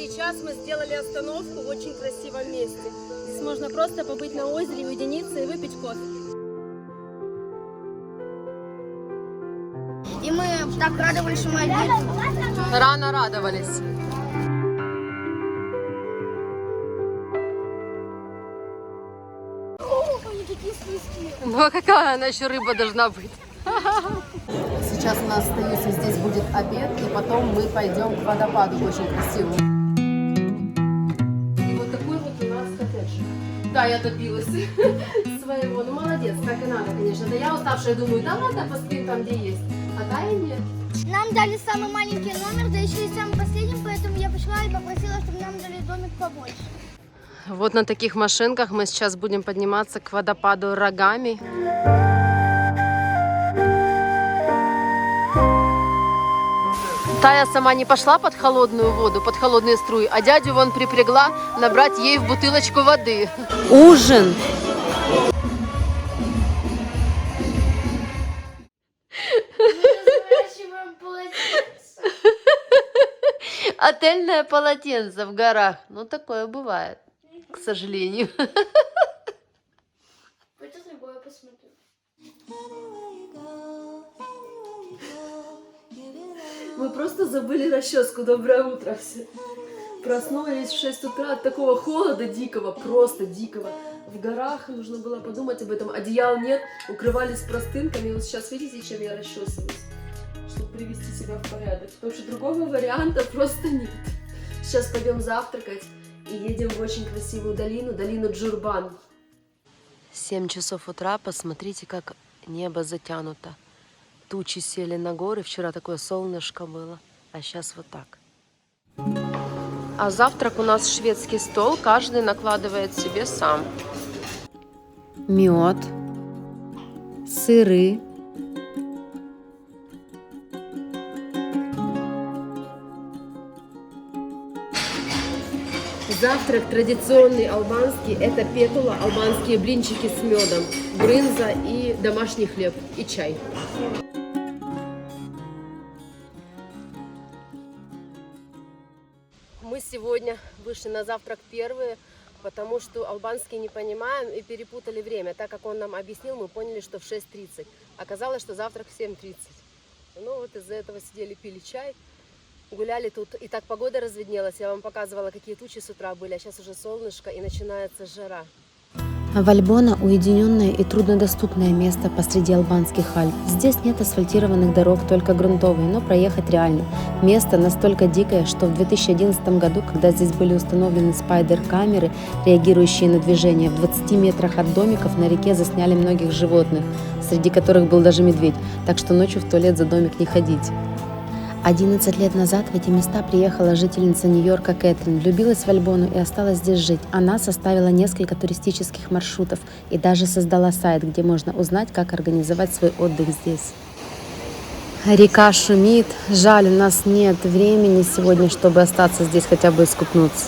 сейчас мы сделали остановку в очень красивом месте. Здесь можно просто побыть на озере, уединиться и выпить кофе. И мы так радовались, что мы одни. Рано радовались. Они такие слизкие. Ну а какая она еще рыба должна быть? Сейчас у нас, остается, здесь будет обед, и потом мы пойдем к водопаду очень красивому. И вот такой вот у нас коттедж. Да, я добилась своего. Ну молодец, так и надо, конечно. Да я уставшая думаю, да ладно, поспим там, где есть. А да и нет. Нам дали самый маленький номер, да еще и самый последний, поэтому я пошла и попросила, чтобы нам дали домик побольше. Вот на таких машинках мы сейчас будем подниматься к водопаду Рогами. Тая сама не пошла под холодную воду, под холодные струи, а дядю вон припрягла набрать ей в бутылочку воды. Ужин! Отельное полотенце в горах. Ну, такое бывает, к сожалению. Пойдем с тобой, я посмотрю. Мы просто забыли расческу. Доброе утро все. Проснулись в 6 утра от такого холода дикого, просто дикого. В горах нужно было подумать об этом. Одеял нет, укрывались простынками. И вот сейчас видите, чем я расчесываюсь, чтобы привести себя в порядок. Потому что другого варианта просто нет. Сейчас пойдем завтракать и едем в очень красивую долину, долину Джурбан. 7 часов утра, посмотрите, как небо затянуто. Тучи сели на горы, вчера такое солнышко было, а сейчас вот так. А завтрак у нас шведский стол, каждый накладывает себе сам. Мед, сыры, Завтрак традиционный албанский, это петула, албанские блинчики с медом, брынза и домашний хлеб, и чай. Мы сегодня вышли на завтрак первые, потому что албанский не понимаем и перепутали время. Так как он нам объяснил, мы поняли, что в 6:30. Оказалось, что завтрак в 7:30. Ну вот из-за этого сидели, пили чай. Гуляли тут, и так погода разведнелась. Я вам показывала, какие тучи с утра были, а сейчас уже солнышко и начинается жара. Вальбона – уединенное и труднодоступное место посреди албанских Альп. Здесь нет асфальтированных дорог, только грунтовые, но проехать реально. Место настолько дикое, что в 2011 году, когда здесь были установлены спайдер-камеры, реагирующие на движение, в 20 метрах от домиков на реке засняли многих животных, среди которых был даже медведь, так что ночью в туалет за домик не ходить. 11 лет назад в эти места приехала жительница Нью-Йорка Кэтрин, влюбилась в Альбону и осталась здесь жить. Она составила несколько туристических маршрутов и даже создала сайт, где можно узнать, как организовать свой отдых здесь. Река шумит. Жаль, у нас нет времени сегодня, чтобы остаться здесь хотя бы искупнуться.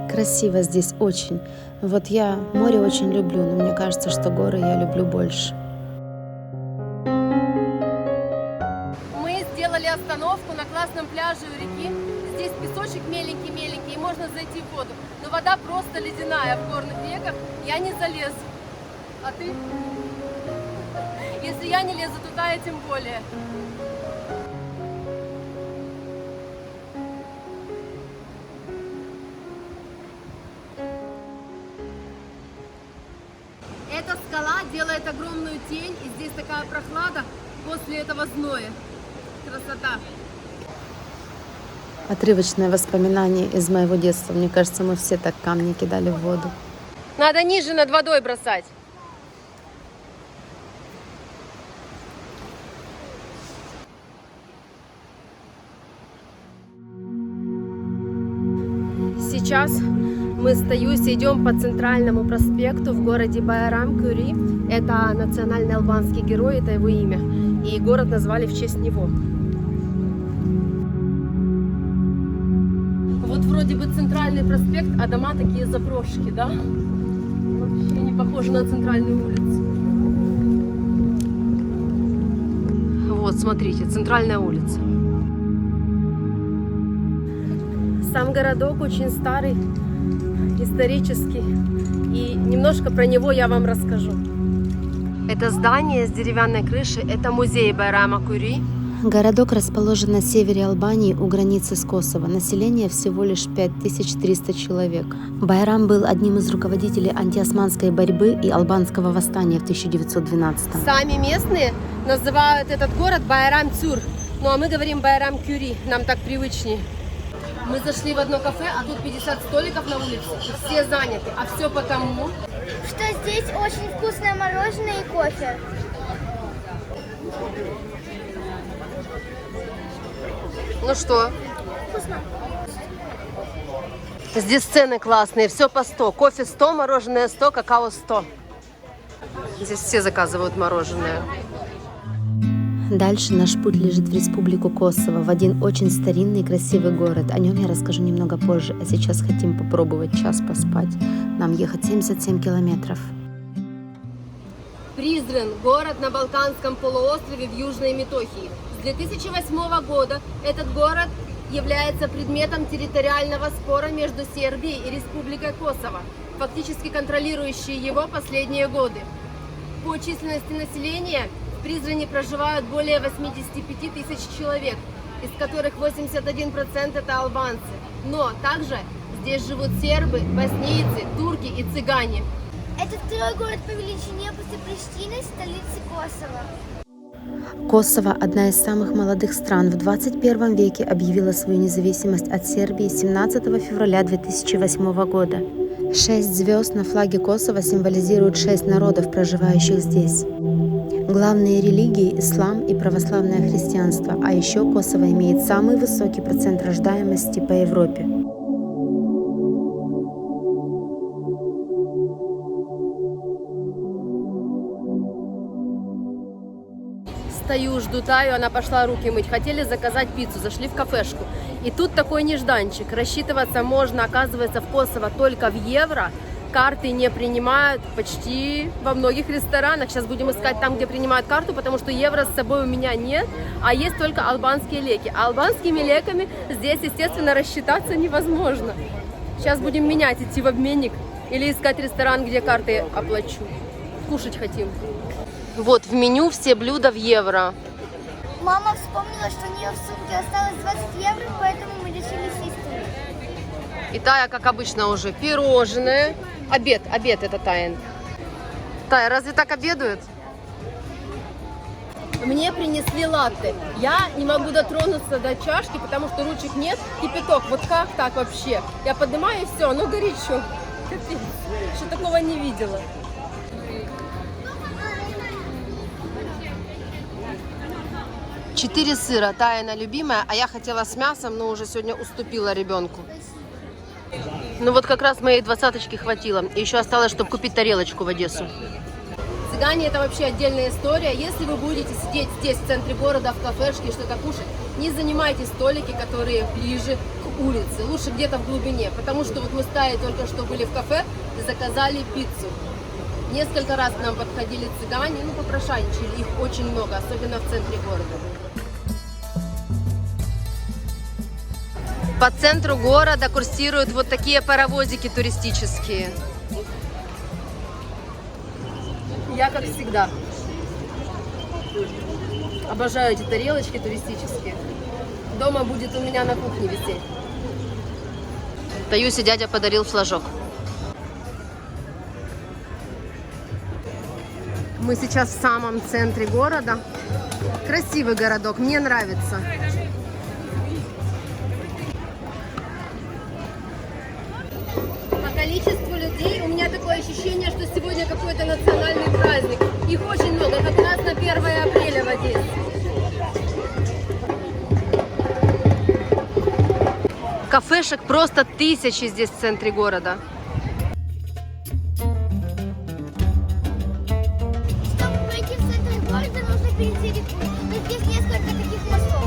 Красиво здесь очень. Вот я море очень люблю, но мне кажется, что горы я люблю больше. Сделали остановку на классном пляже у реки. Здесь песочек меленький-меленький, и можно зайти в воду. Но вода просто ледяная в горных реках. Я не залезу. А ты? Если я не лезу, то Тая тем более. Эта скала делает огромную тень, и здесь такая прохлада после этого зноя. Красота. Отрывочное воспоминание из моего детства. Мне кажется, мы все так камни кидали в воду. Надо ниже над водой бросать. Сейчас мы идем по центральному проспекту в городе Байрам-Кюри. Это национальный албанский герой, это его имя. И город назвали в честь него. Вот вроде бы центральный проспект, а дома такие заброшки, да? Вообще не похоже на центральную улицу. Вот, смотрите, центральная улица. сам городок очень старый, исторический. И немножко про него я вам расскажу. Это здание с деревянной крышей, это музей Байрама Кюри. Городок расположен на севере Албании у границы с Косово. Население всего лишь 5300 человек. Байрам был одним из руководителей антиосманской борьбы и албанского восстания в 1912 году. Сами местные называют этот город Байрам Тюр. Ну а мы говорим Байрам Кюри, нам так привычнее. Мы зашли в одно кафе, а тут 50 столиков на улице, и все заняты. А все потому, Что здесь очень вкусное мороженое и кофе. ну что, Вкусно. здесь цены классные, все по 100. Кофе 100, мороженое 100, какао 100. Здесь все заказывают мороженое. Дальше наш путь лежит в Республику Косово, в один очень старинный и красивый город. О нем я расскажу немного позже, а сейчас хотим попробовать час поспать. Нам ехать 77 километров. Призрен – город на Балканском полуострове в Южной Метохии. С 2008 года этот город является предметом территориального спора между Сербией и Республикой Косово, фактически контролирующей его последние годы. По численности населения в Призрене проживают более 85 тысяч человек, из которых 81% это албанцы. Но также здесь живут сербы, боснийцы, турки и цыгане. Это второй город по величине после Приштины, столицы Косово. Косово, одна из самых молодых стран, в 21 веке объявила свою независимость от Сербии 17 февраля 2008 года. 6 звезд на флаге Косово символизируют 6 народов, проживающих здесь. Главные религии – ислам и православное христианство, а еще Косово имеет самый высокий процент рождаемости по Европе. Стою, жду Таю, она пошла руки мыть. Хотели заказать пиццу, зашли в кафешку. И тут такой нежданчик. Рассчитываться можно, оказывается, в Косово только в евро. Карты не принимают почти во многих ресторанах. Сейчас будем искать там, где принимают карту, потому что евро с собой у меня нет, а есть только албанские леки. А албанскими леками здесь, естественно, рассчитаться невозможно. Сейчас будем менять, идти в обменник или искать ресторан, где карты оплачу. Кушать хотим. Вот в меню все блюда в евро. Мама вспомнила, что у нее в сумке осталось 20 евро, поэтому мы решили съесть тут. И Тая, как обычно, уже пирожное. Обед это Таин. Тая, разве так обедают? Мне принесли латте. Я не могу дотронуться до чашки, потому что ручек нет. Кипяток, вот как так вообще? Я поднимаю и все, оно горячо. Капец, что такого не видела. Четыре сыра, Таяна любимая, а я хотела с мясом, но уже сегодня уступила ребенку. Ну вот как раз моей 20-очки хватило. И еще осталось, чтобы купить тарелочку в Одессу. Цыгане — это вообще отдельная история. Если вы будете сидеть здесь, в центре города, в кафешке, что-то кушать, не занимайте столики, которые ближе к улице. Лучше где-то в глубине. Потому что вот мы с Таей только что были в кафе и заказали пиццу. Несколько раз к нам подходили цыгане, попрошайничали. Их очень много, особенно в центре города. По центру города курсируют вот такие паровозики туристические. Я, как всегда, обожаю эти тарелочки туристические. Дома будет у меня на кухне висеть. Таюсе дядя подарил флажок. Мы сейчас в самом центре города. Красивый городок, мне нравится. По количеству людей у меня такое ощущение, что сегодня какой-то национальный праздник. Их очень много, как раз на 1 апреля в Одессе. Кафешек просто тысячи здесь в центре города. Чтобы пройти в центр города, нужно перейти реку. Но здесь несколько таких мостов.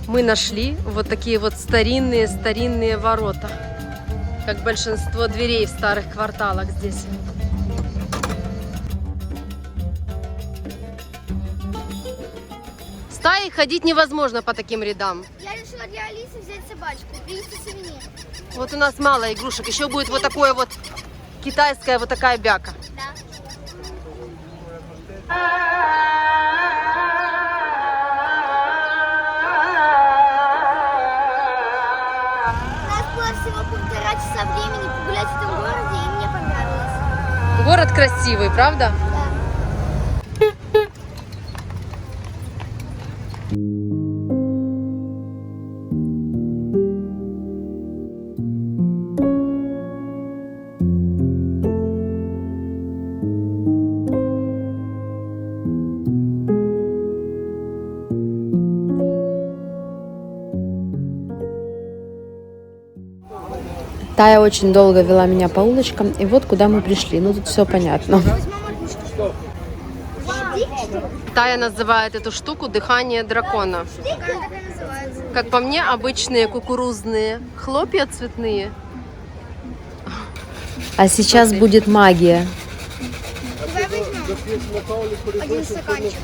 Мы нашли вот такие вот старинные ворота. как большинство дверей в старых кварталах здесь. Стаей ходить невозможно по таким рядам. Я решила для Алисы взять собачку, привезти сувенир. Вот у нас мало игрушек. Еще будет вот такое вот китайская вот такая бяка. Да. У нас было всего 1,5 часа времени погулять в этом городе, и мне понравилось. Город красивый, правда? Да. Тая очень долго вела меня по улочкам, и вот куда мы пришли. Ну, тут все понятно. Тая называет эту штуку дыхание дракона. Как такая называется? Как по мне, обычные кукурузные хлопья цветные. А сейчас будет магия. Давай возьмем один стаканчик.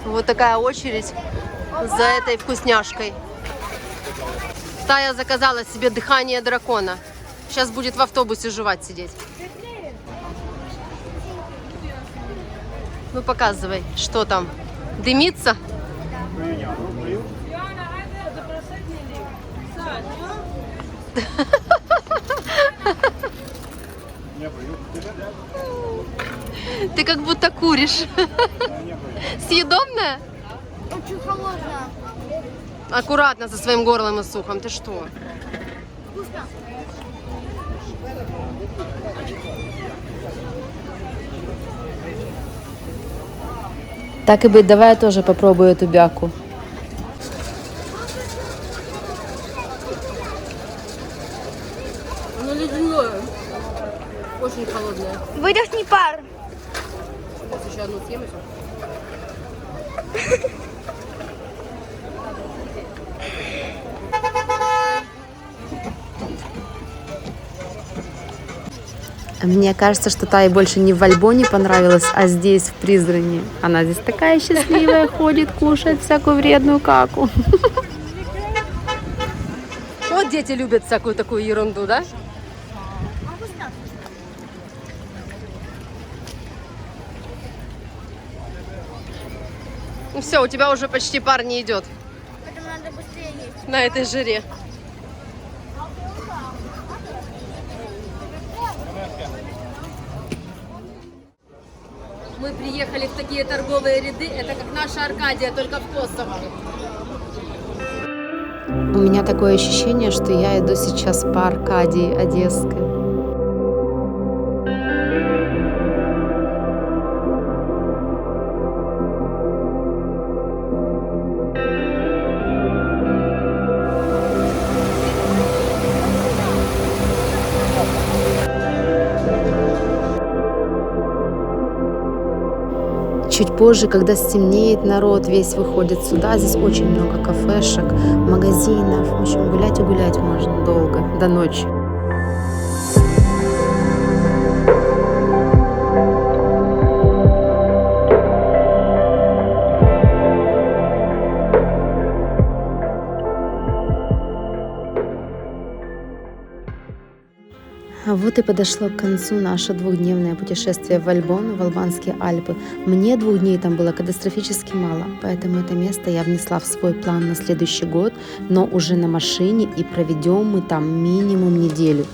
Вот такая очередь за этой вкусняшкой. Тая заказала себе дыхание дракона. Сейчас будет в автобусе жевать сидеть. Ну показывай, что там. Дымится? Ты как будто куришь. Съедобная? Очень холодная. Аккуратно со своим горлом и сухом. Ты что? Вкусно. Так и быть, давай я тоже попробую эту бяку. Оно ледяное. Очень холодное. Выдохни пар. Сейчас еще одну съем. Мне кажется, что Тае больше не в Альбоне понравилось, а здесь, в Призране. Она здесь такая счастливая, ходит, кушает всякую вредную каку. Вот дети любят всякую такую ерунду, да? Ну все, у тебя уже почти пар не идет Поэтому надо быстрее есть. на этой жире. Мы приехали в такие торговые ряды. Это как наша Аркадия, только в Косово. У меня такое ощущение, что я иду сейчас по Аркадии Одесской. Чуть позже, когда стемнеет, народ весь выходит сюда. Здесь очень много кафешек, магазинов. В общем, гулять и гулять можно долго, до ночи. Вот и подошло к концу наше двухдневное путешествие в Альбон, в Албанские Альпы. Мне 2 дней там было катастрофически мало, поэтому это место я внесла в свой план на следующий год, но уже на машине, и проведем мы там минимум неделю.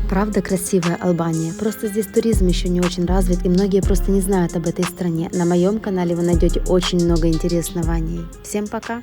Правда красивая Албания, просто здесь туризм еще не очень развит, и многие просто не знают об этой стране. На моем канале вы найдете очень много интересного о ней. Всем пока!